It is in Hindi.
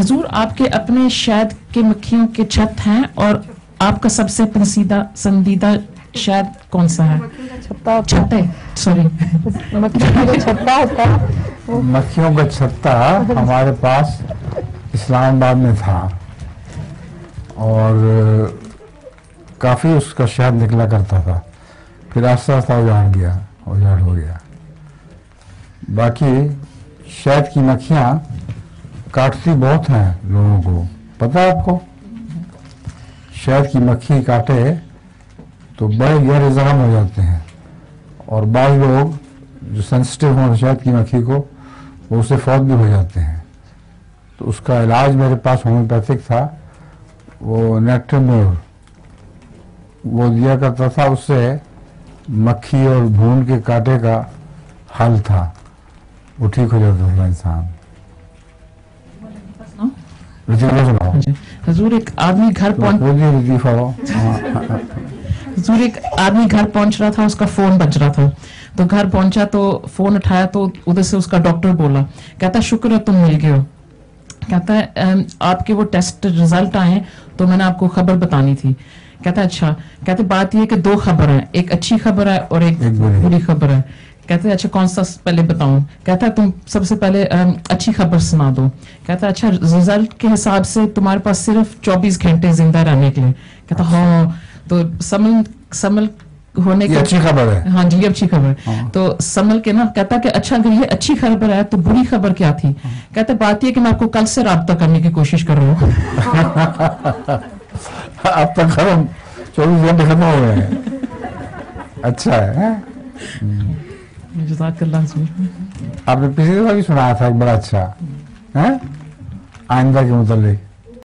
हजूर, आपके अपने शहद के मक्खियों के छत हैं और आपका सबसे पसंदीदा शहद कौन सा है? छत्ता, सॉरी, मक्खियों का छत्ता होता है। मक्खियों का छत्ता हमारे पास इस्लामाबाद में था और काफ़ी उसका शहद निकला करता था, फिर आस्ता आस्ता उजाड़ हो गया। बाकी शहद की मक्खियाँ काटती बहुत हैं लोगों को, पता है आपको? शहद की मक्खी काटे तो बड़े गहरे जख्म हो जाते हैं और बाज़ लोग जो सेंसिटिव हों शहद की मक्खी को, वो उससे फौत भी हो जाते हैं। तो उसका इलाज मेरे पास होम्योपैथिक था, वो नेक्टेमोर वो दिया करता था, उससे मक्खी और भून के कांटे का हल था, वो ठीक हो जाता था इंसान। हजूर, एक आदमी घर पहुंच रहा था, उसका फोन बज रहा था, तो घर पहुंचा तो फोन उठाया तो उधर से उसका डॉक्टर बोला, कहता शुक्र है तुम मिल गए हो। कहता है आपके वो टेस्ट रिजल्ट आए तो मैंने आपको खबर बतानी थी। कहता है अच्छा। कहते बात ये कि दो खबर है, एक अच्छी खबर है और एक बुरी खबर है। कहते अच्छा कौन सा पहले बताऊं? कहता है तुम सबसे पहले अच्छी खबर सुना दो। कहता है अच्छा, रिजल्ट के हिसाब से तुम्हारे पास सिर्फ 24 घंटे जिंदा रहने के लिए। कहता हाँ, तो समल होने की अच्छी खबर है। हाँ जी, ये अच्छी खबर। हाँ। तो समल के ना, कहता कि अच्छा अगर ये अच्छी खबर है तो बुरी खबर क्या थी? कहता बात ये कि मैं आपको कल से राब्ता करने की कोशिश कर रहा हूँ। अब तक खत्म, 24 घंटे खत्म हो गए हैं। अच्छा है। आपने पिछली दफा भी सुनाया था एक बड़ा अच्छा है आइंदा के मुतालिक।